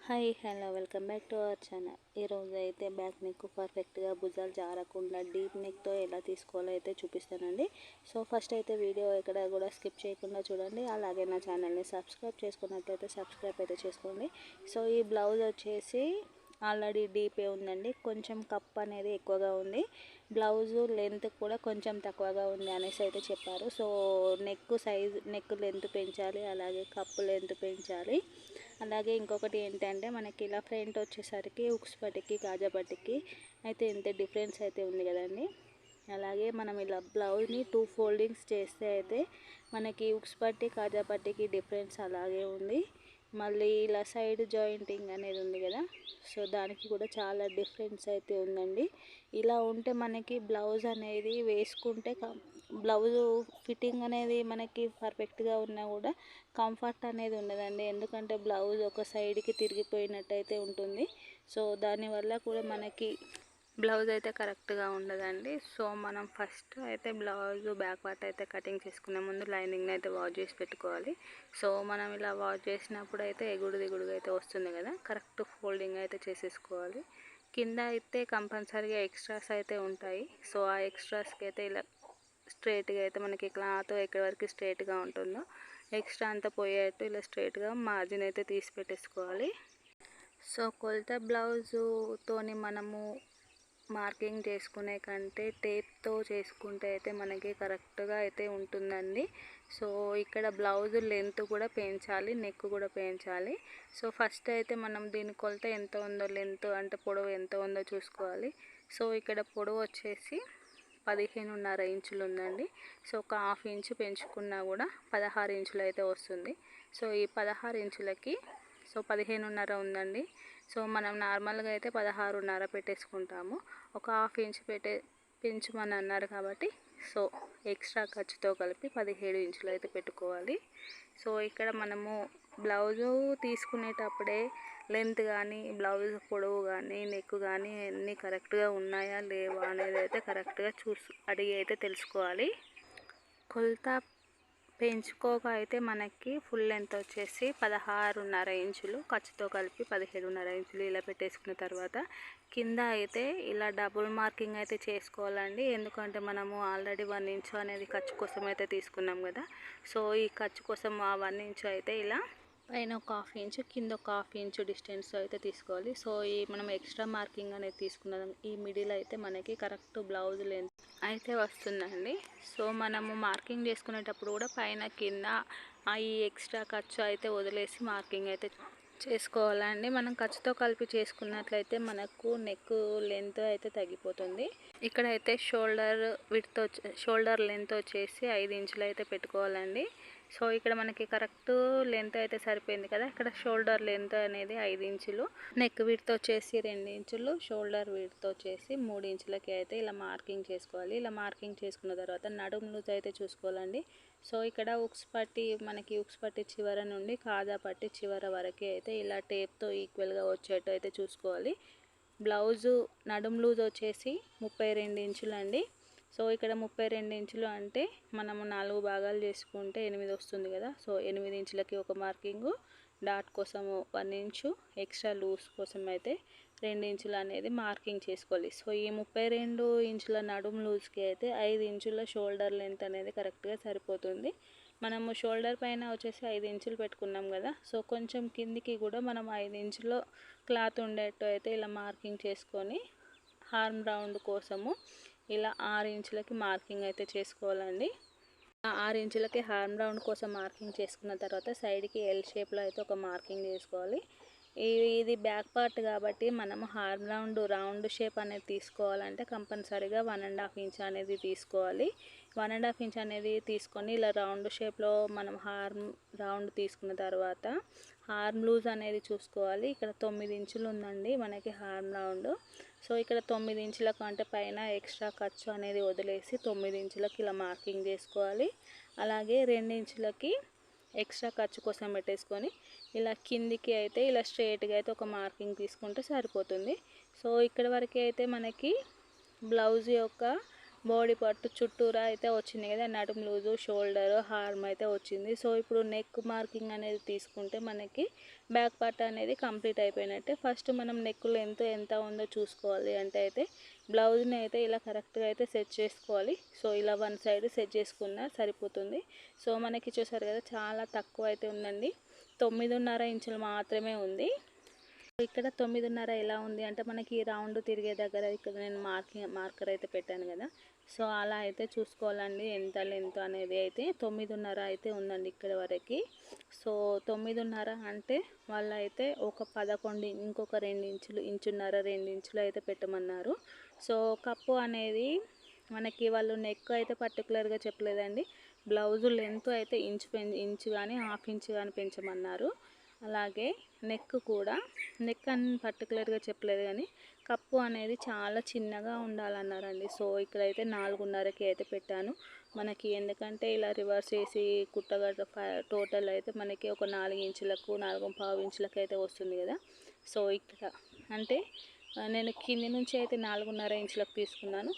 Hi hello welcome back to our channel. ఈరోజు అయితే back neck పర్ఫెక్ట్గా భుజాలు జారకుండా డీప్ నెక్తో ఎలా తీసుకోవాలో అయితే చూపిస్తానండి. సో ఫస్ట్ అయితే వీడియో ఎక్కడ కూడా స్కిప్ చేయకుండా చూడండి. అలాగే నా ఛానల్ని సబ్స్క్రైబ్ చేసుకున్నట్లయితే సబ్స్క్రైబ్ అయితే చేసుకోండి. సో ఈ బ్లౌజ్ వచ్చేసి ఆల్రెడీ డీపే ఉందండి, కొంచెం కప్ అనేది ఎక్కువగా ఉంది, బ్లౌజు లెంత్ కూడా కొంచెం తక్కువగా ఉంది అనేసి అయితే చెప్పారు. So neck size, neck length పెంచాలి, అలాగే కప్పు లెంత్ పెంచాలి. అలాగే ఇంకొకటి ఏంటంటే మనకి ఇలా ఫ్రంట్ వచ్చేసరికి ఉక్స్ పట్టికి కాజా పట్టికి అయితే ఇంత డిఫరెన్స్ అయితే ఉంది కదండి. అలాగే మనం ఇలా బ్లౌజ్ని 2 ఫోల్డింగ్స్ చేస్తే అయితే మనకి ఉక్స్ పట్టి కాజా పట్టికి డిఫరెన్స్ అలాగే ఉంది. మళ్ళీ ఇలా సైడ్ జాయింటింగ్ అనేది ఉంది కదా, సో దానికి కూడా చాలా డిఫరెన్స్ అయితే ఉందండి. ఇలా ఉంటే మనకి బ్లౌజ్ అనేది వేసుకుంటే బ్లౌజు ఫిట్టింగ్ అనేది మనకి పర్ఫెక్ట్గా ఉన్నా కూడా కంఫర్ట్ అనేది ఉండదండి. ఎందుకంటే బ్లౌజ్ ఒక సైడ్కి తిరిగిపోయినట్టయితే ఉంటుంది. సో దానివల్ల కూడా మనకి బ్లౌజ్ అయితే కరెక్ట్గా ఉండదండి. సో మనం ఫస్ట్ అయితే బ్లౌజ్ బ్యాక్ పార్ట్ అయితే కటింగ్ చేసుకునే ముందు లైనింగ్ని అయితే వాష్ చేసి పెట్టుకోవాలి. సో మనం ఇలా వాష్ చేసినప్పుడు అయితే ఎగుడు దిగుడుగా అయితే వస్తుంది కదా, కరెక్ట్ ఫోల్డింగ్ అయితే చేసేసుకోవాలి. కింద అయితే కంపల్సరీగా ఎక్స్ట్రాస్ అయితే ఉంటాయి. సో ఆ ఎక్స్ట్రాస్కి అయితే ఇలా స్ట్రైట్గా అయితే మనకి క్లాత్ ఎక్కడి వరకు స్ట్రైట్గా ఉంటుందో ఎక్స్ట్రా అంతా పోయేట్టు ఇలా స్ట్రైట్గా మార్జిన్ అయితే తీసి పెట్టేసుకోవాలి. సో కొలత బ్లౌజుతోని మనము మార్కింగ్ చేసుకునే కంటే టేప్తో చేసుకుంటే అయితే మనకి కరెక్ట్గా అయితే ఉంటుందండి. సో ఇక్కడ బ్లౌజ్ లెంత్ కూడా పెంచాలి, నెక్ కూడా పెంచాలి. సో ఫస్ట్ అయితే మనం దీని కొలత ఎంత ఉందో, లెంత్ అంటే పొడవు ఎంత ఉందో చూసుకోవాలి. సో ఇక్కడ పొడవు వచ్చేసి 15.5 ఇంచులు ఉందండి. సో ఒక హాఫ్ ఇంచు పెంచుకున్నా కూడా 16 ఇంచులు అయితే వస్తుంది. సో ఈ 16 ఇంచులకి సో 15.5 ఉందండి. సో మనం నార్మల్గా అయితే 16.5 పెట్టేసుకుంటాము. ఒక హాఫ్ ఇంచ్ పెంచమని అన్నారు కాబట్టి సో ఎక్స్ట్రా ఖర్చుతో కలిపి 17 ఇంచులు అయితే పెట్టుకోవాలి. సో ఇక్కడ మనము బ్లౌజు తీసుకునేటప్పుడే లెంత్ కానీ, బ్లౌజ్ పొడవు కానీ, నెక్ కానీ అన్నీ కరెక్ట్గా ఉన్నాయా లేవా అనేది అయితే కరెక్ట్గా అడిగి అయితే తెలుసుకోవాలి. కొలత పెంచుకోక అయితే మనకి ఫుల్ లెంత్ వచ్చేసి 16.5 ఇంచులు, ఖర్చుతో కలిపి 17.5 ఇంచులు ఇలా పెట్టేసుకున్న తర్వాత కింద అయితే ఇలా డబుల్ మార్కింగ్ అయితే చేసుకోవాలండి. ఎందుకంటే మనము ఆల్రెడీ 1 ఇంచు అనేది ఖర్చు కోసం అయితే తీసుకున్నాం కదా. సో ఈ ఖర్చు కోసం ఆ 1 ఇంచు అయితే ఇలా పైన ఒక హాఫ్ ఇంచు, కింద ఒక హాఫ్ ఇంచు డిస్టెన్స్ అయితే తీసుకోవాలి. సో ఈ మనం ఎక్స్ట్రా మార్కింగ్ అనేది తీసుకున్నాం, ఈ మిడిల్ అయితే మనకి కరెక్ట్ బ్లౌజ్ లెంత్ అయితే వస్తుందండి. సో మనము మార్కింగ్ చేసుకునేటప్పుడు కూడా పైన కింద ఈ ఎక్స్ట్రా ఖర్చు అయితే వదిలేసి మార్కింగ్ అయితే చేసుకోవాలండి. మనం ఖర్చుతో కలిపి చేసుకున్నట్లయితే మనకు నెక్ లెంత్ అయితే తగ్గిపోతుంది. ఇక్కడైతే షోల్డర్ లెంత్ వచ్చేసి 5 ఇంచులు అయితే పెట్టుకోవాలండి. సో ఇక్కడ మనకి కరెక్ట్ లెంత్ అయితే సరిపోయింది కదా. ఇక్కడ షోల్డర్ లెంత్ అనేది 5 ఇంచులు, నెక్ విడ్త్ వచ్చేసి 2 ఇంచులు, షోల్డర్ విడ్త్ వచ్చేసి 3 ఇంచులకి అయితే ఇలా మార్కింగ్ చేసుకోవాలి. ఇలా మార్కింగ్ చేసుకున్న తర్వాత నడుము లూజ్ అయితే చూసుకోవాలండి. సో ఇక్కడ ఉక్స్ పట్టి చివర నుండి కాజా పట్టి చివర వరకు అయితే ఇలా టేప్తో ఈక్వల్గా వచ్చేట్టు అయితే చూసుకోవాలి. బ్లౌజు నడుము లూజ్ వచ్చేసి 32 ఇంచులు అండి. సో ఇక్కడ 32 ఇంచులు అంటే మనము 4 భాగాలు చేసుకుంటే 8 వస్తుంది కదా. సో 8 ఇంచులకి ఒక మార్కింగు, డాట్ కోసము 1 ఇంచు, ఎక్స్ట్రా లూజ్ కోసం అయితే 2 ఇంచులు అనేది మార్కింగ్ చేసుకోవాలి. సో ఈ 32 ఇంచుల నడుము లూజ్కి అయితే 5 ఇంచుల షోల్డర్ లెంత్ అనేది కరెక్ట్గా సరిపోతుంది. మనము షోల్డర్ పైన వచ్చేసి 5 ఇంచులు పెట్టుకున్నాం కదా. సో కొంచెం కిందికి కూడా మనం 5 ఇంచుల క్లాత్ ఉండేట్టు అయితే ఇలా మార్కింగ్ చేసుకొని హార్మ్ రౌండ్ కోసము ఇలా 6 ఇంచులకి మార్కింగ్ అయితే చేసుకోవాలండి. 6 ఇంచులకి హార్మ్ రౌండ్ కోసం మార్కింగ్ చేసుకున్న తర్వాత సైడ్కి ఎల్ షేప్లో అయితే ఒక మార్కింగ్ చేసుకోవాలి. ఇది బ్యాక్ పార్ట్ కాబట్టి మనం హార్మ్ రౌండ్ షేప్ అనేది తీసుకోవాలంటే కంపల్సరీగా 1.5 ఇంచ్ అనేది తీసుకోవాలి. 1.5 ఇంచ్ అనేది తీసుకొని ఇలా రౌండ్ షేప్లో మనం హార్మ్ రౌండ్ తీసుకున్న తర్వాత హార్మ్ లూజ్ అనేది చూసుకోవాలి. ఇక్కడ 9 ఇంచులు ఉందండి మనకి హార్మ్ రౌండ్. సో ఇక్కడ 9 ఇంచుల కంటే పైన ఎక్స్ట్రా ఖర్చు అనేది వదిలేసి 9 ఇంచులకి ఇలా మార్కింగ్ చేసుకోవాలి. అలాగే 2 ఇంచులకి ఎక్స్ట్రా ఖర్చు కోసం పెట్టేసుకొని ఇలా కిందికి అయితే ఇలా స్ట్రైట్గా అయితే ఒక మార్కింగ్ తీసుకుంటే సరిపోతుంది. సో ఇక్కడ వరకు అయితే మనకి బ్లౌజ్ యొక్క బాడీ పార్ట్ చుట్టూరా అయితే వచ్చింది కదా, నడుము లూజు, షోల్డర్, హార్మ్ అయితే వచ్చింది. సో ఇప్పుడు నెక్ మార్కింగ్ అనేది తీసుకుంటే మనకి బ్యాక్ పార్ట్ అనేది కంప్లీట్ అయిపోయినట్టే. ఫస్ట్ మనం నెక్ లెంత్ ఎంత ఉందో చూసుకోవాలి. అంటే అయితే బ్లౌజ్ని అయితే ఇలా కరెక్ట్గా అయితే సెట్ చేసుకోవాలి. సో ఇలా వన్ సైడ్ సెట్ చేసుకున్నా సరిపోతుంది. సో మనకి చూసారు కదా చాలా తక్కువ అయితే ఉందండి, 9.5 ఇంచులు మాత్రమే ఉంది. ఇక్కడ 9.5 ఎలా ఉంది అంటే మనకి రౌండ్ తిరిగే దగ్గర ఇక్కడ నేను మార్కర్ అయితే పెట్టాను కదా, సో అలా అయితే చూసుకోవాలండి. ఎంత లెంత్ అనేది అయితే 9.5 అయితే ఉందండి ఇక్కడ వరకు. సో 9.5 అంటే వాళ్ళు అయితే ఒక 11, ఇంకొక 2 ఇంచులు, ఇంచున్నర, 2 ఇంచులు అయితే పెట్టమన్నారు. సో కప్పు అనేది మనకి వాళ్ళు నెక్ అయితే పర్టికులర్గా చెప్పలేదండి. బ్లౌజు లెంత్ అయితే ఇంచు కానీ హాఫ్ ఇంచ్ కానీ పెంచమన్నారు. అలాగే నెక్ కూడా, నెక్ అని పర్టికులర్గా చెప్పలేదు కానీ కప్పు అనేది చాలా చిన్నగా ఉండాలన్నారండి. సో ఇక్కడైతే 4.5కి అయితే పెట్టాను. మనకి ఎందుకంటే ఇలా రివర్స్ చేసి కుట్టగట్ట టోటల్ అయితే మనకి ఒక 4 ఇంచులకు, 4.5 ఇంచులకు అయితే వస్తుంది కదా. సో ఇక్కడ అంటే నేను కింది నుంచి అయితే 4.5 ఇంచులకు తీసుకున్నాను.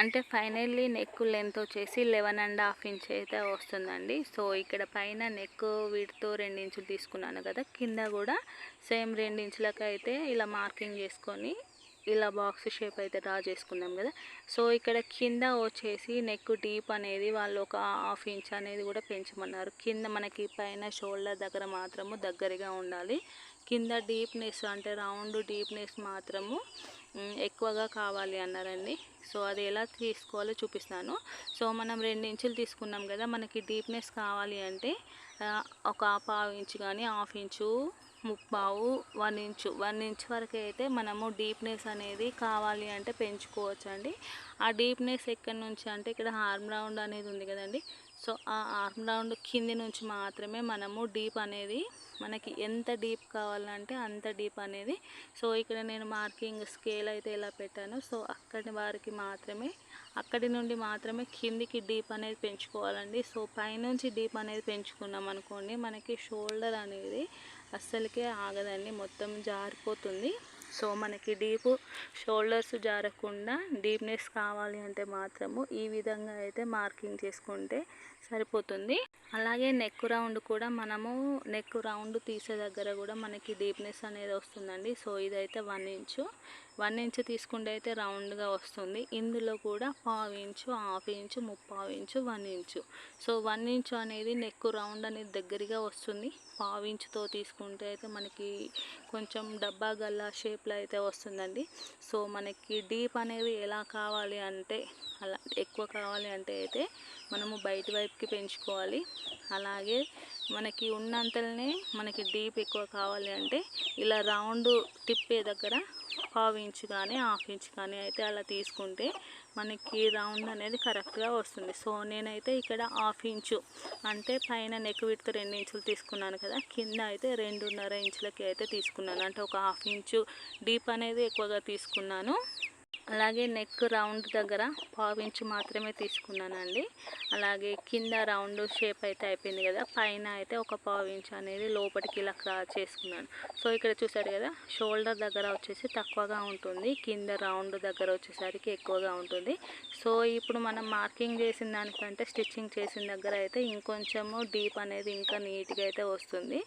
అంటే ఫైనల్లీ నెక్ లెంత్ వచ్చేసి 11.5 ఇంచ్ అయితే వస్తుందండి. సో ఇక్కడ పైన నెక్ వీటితో 2 ఇంచులు తీసుకున్నాను కదా, కింద కూడా సేమ్ 2 ఇంచులకు అయితే ఇలా మార్కింగ్ చేసుకొని ఇలా బాక్స్ షేప్ అయితే డ్రా చేసుకున్నాం కదా. సో ఇక్కడ కింద వచ్చేసి నెక్ డీప్ అనేది వాళ్ళు ఒక హాఫ్ ఇంచ్ అనేది కూడా పెంచమన్నారు. కింద మనకి పైన షోల్డర్ దగ్గర మాత్రము దగ్గరగా ఉండాలి. కింద డీప్నెస్ అంటే రౌండ్ డీప్నెస్ మాత్రము ఎక్కువగా కావాలి అన్నారండి. సో అది ఎలా తీసుకోవాలో చూపిస్తాను. సో మనం 2 ఇంచులు తీసుకున్నాం కదా, మనకి డీప్నెస్ కావాలి అంటే ఒక 1/2 ఇంచు కానీ, హాఫ్ ఇంచు, 1/4, 1 ఇంచ్ వరకు అయితే మనము డీప్నెస్ అనేది కావాలి అంటే పెంచుకోవచ్చు అండి. ఆ డీప్నెస్ ఎక్కడి నుంచి అంటే ఇక్కడ ఆర్మ్ రౌండ్ అనేది ఉంది కదండి. సో ఆ ఆర్మ్ రౌండ్ కింది నుంచి మాత్రమే మనము డీప్ అనేది మనకి ఎంత డీప్ కావాలంటే అంత డీప్ అనేది. సో ఇక్కడ నేను మార్కింగ్ స్కేల్ అయితే ఎలా పెట్టాను, సో అక్కడి నుండి మాత్రమే కిందికి డీప్ అనేది పెంచుకోవాలండి. సో పైనుంచి డీప్ అనేది పెంచుకున్నాం అనుకోండి, మనకి షోల్డర్ అనేది అస్సలకే ఆగదండి, మొత్తం జారిపోతుంది. సో మనకి డీప్ షోల్డర్స్ జారకుండా డీప్నెస్ కావాలి అంటే మాత్రము ఈ విధంగా అయితే మార్కింగ్ చేసుకుంటే సరిపోతుంది. అలాగే నెక్ రౌండ్ కూడా మనము నెక్ రౌండ్ తీసే దగ్గర కూడా మనకి డీప్నెస్ అనేది వస్తుందండి. సో ఇదైతే 1 ఇంచు తీసుకుంటే అయితే రౌండ్గా వస్తుంది. ఇందులో కూడా 1/4 inch, half inch, 1/4 inch, 1 inch. So 1 inch అనేది నెక్ రౌండ్ అనేది దగ్గరగా వస్తుంది. 1/4 ఇంచుతో తీసుకుంటే అయితే మనకి కొంచెం డబ్బా గల్లా షేప్లో అయితే వస్తుందండి. సో మనకి డీప్ అనేది ఎలా కావాలి అంటే అలా ఎక్కువ కావాలి అంటే అయితే మనము బయట వైపుకి పెంచుకోవాలి. అలాగే మనకి ఉన్నంతలోనే మనకి డీప్ ఎక్కువ కావాలి అంటే ఇలా రౌండ్ తిప్పే దగ్గర 1/4 ఇంచు కానీ, హాఫ్ ఇంచ్ కానీ అయితే అలా తీసుకుంటే మనకి రౌండ్ అనేది కరెక్ట్గా వస్తుంది. సో నేనైతే ఇక్కడ హాఫ్ ఇంచు అంటే పైన నెక్ విడ్త్ 2 ఇంచులు తీసుకున్నాను కదా, కింద అయితే 2.5 ఇంచులకి అయితే తీసుకున్నాను. అంటే ఒక హాఫ్ ఇంచు డీప్ అనేది ఎక్కువగా తీసుకున్నాను. అలాగే నెక్ రౌండ్ దగ్గర 1/4 ఇంచు మాత్రమే తీసుకున్నానండి. అలాగే కింద రౌండ్ షేప్ అయితే అయిపోయింది కదా, పైన అయితే ఒక 1/4 ఇంచు అనేది లోపలికి ఇలా క్రాస్ చేసుకున్నాను. సో ఇక్కడ చూసారు కదా, షోల్డర్ దగ్గర వచ్చేసి తక్కువగా ఉంటుంది, కింద రౌండ్ దగ్గర వచ్చేసరికి ఎక్కువగా ఉంటుంది. సో ఇప్పుడు మనం మార్కింగ్ చేసిన దానికంటే స్టిచ్చింగ్ చేసిన దగ్గర అయితే ఇంకొంచెము డీప్ అనేది ఇంకా నీట్గా అయితే వస్తుంది.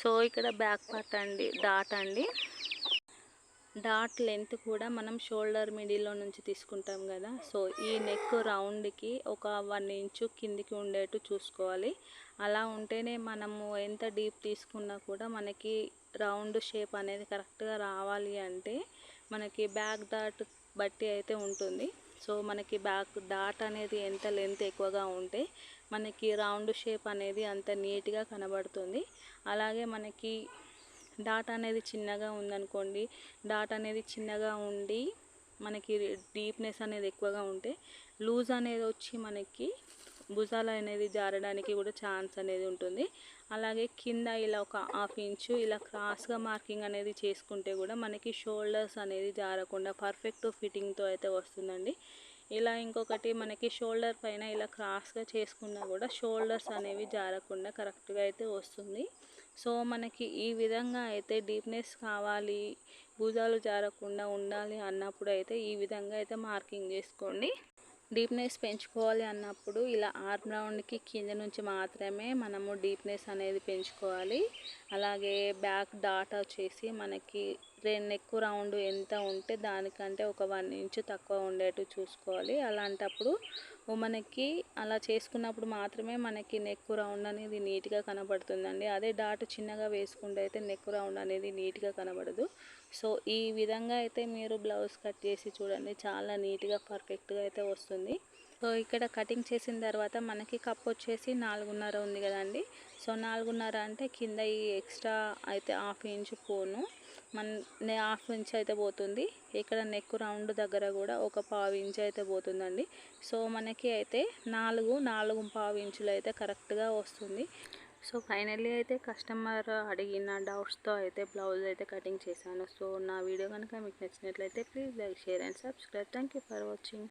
సో ఇక్కడ బ్యాక్ పార్ట్ అండి, డాట్ లెంత్ కూడా మనం షోల్డర్ మిడిల్లో నుంచి తీసుకుంటాం కదా. సో ఈ నెక్ రౌండ్కి ఒక 1 ఇంచు కిందికి ఉండేట్టు చూసుకోవాలి. అలా ఉంటేనే మనము ఎంత డీప్ తీసుకున్నా కూడా మనకి రౌండ్ షేప్ అనేది కరెక్ట్గా రావాలి. అంటే మనకి బ్యాక్ డాట్ బట్టి అయితే ఉంటుంది. సో మనకి బ్యాక్ డాట్ అనేది ఎంత లెంత్ ఎక్కువగా ఉంటే మనకి రౌండ్ షేప్ అనేది అంత నీట్గా కనబడుతుంది. అలాగే మనకి డాట్ అనేది చిన్నగా ఉందనుకోండి, డాట్ అనేది చిన్నగా ఉండి మనకి డీప్నెస్ అనేది ఎక్కువగా ఉంటే లూజ్ అనేది వచ్చి మనకి భుజాలు అనేది జారడానికి కూడా ఛాన్స్ అనేది ఉంటుంది. అలాగే కింద ఇలా ఒక హాఫ్ ఇంచు ఇలా క్రాస్గా మార్కింగ్ అనేది చేసుకుంటే కూడా మనకి షోల్డర్స్ అనేది జారకుండా పర్ఫెక్ట్ ఫిట్టింగ్తో అయితే వస్తుందండి. ఇలా ఇంకొకటి మనకి షోల్డర్ పైన ఇలా క్రాస్గా చేసుకున్నా కూడా షోల్డర్స్ అనేవి జారకుండా కరెక్ట్గా అయితే వస్తుంది. సో మనకి ఈ విధంగా అయితే డీప్నెస్ కావాలి, భుజాలు జారకుండా ఉండాలి అన్నప్పుడు అయితే ఈ విధంగా అయితే మార్కింగ్ చేసుకోండి. డీప్నెస్ పెంచుకోవాలి అన్నప్పుడు ఇలా ఆర్మ్ రౌండ్కి కింద నుంచి మాత్రమే మనము డీప్నెస్ అనేది పెంచుకోవాలి. అలాగే బ్యాక్ డాట్ వచ్చేసి మనకి నెక్ రౌండ్ ఎంత ఉంటే దానికంటే ఒక 1 ఇంచ్ తక్కువ ఉండేట్టు చూసుకోవాలి. అలాంటప్పుడు మనకి అలా చేసుకున్నప్పుడు మాత్రమే మనకి నెక్ రౌండ్ అనేది నీట్గా కనబడుతుందండి. అదే డాట్ చిన్నగా వేసుకుంటే అయితే నెక్ రౌండ్ అనేది నీట్గా కనబడదు. సో ఈ విధంగా అయితే మీరు బ్లౌజ్ కట్ చేసి చూడండి, చాలా నీట్గా పర్ఫెక్ట్గా అయితే వస్తుంది. సో ఇక్కడ కటింగ్ చేసిన తర్వాత మనకి కప్ వచ్చేసి 4.5 ఉంది కదండి. సో 4.5 అంటే కింద ఈ ఎక్స్ట్రా అయితే 1/2 ఇంచ్ పోను, మన 1/2 ఇంచ్ అయితే పోతుంది. ఇక్కడ నెక్ రౌండ్ దగ్గర కూడా ఒక 1/2 ఇంచ్ అయితే పోతుందండి. సో మనకి అయితే 4.5 ఇంచులు అయితే కరెక్ట్గా వస్తుంది. సో ఫైనల్లీ అయితే కస్టమర్ అడిగిన డౌట్స్తో అయితే బ్లౌజ్ అయితే కటింగ్ చేశాను. సో నా వీడియో కనుక మీకు నచ్చినట్లయితే please like, share and subscribe. Thank you for watching.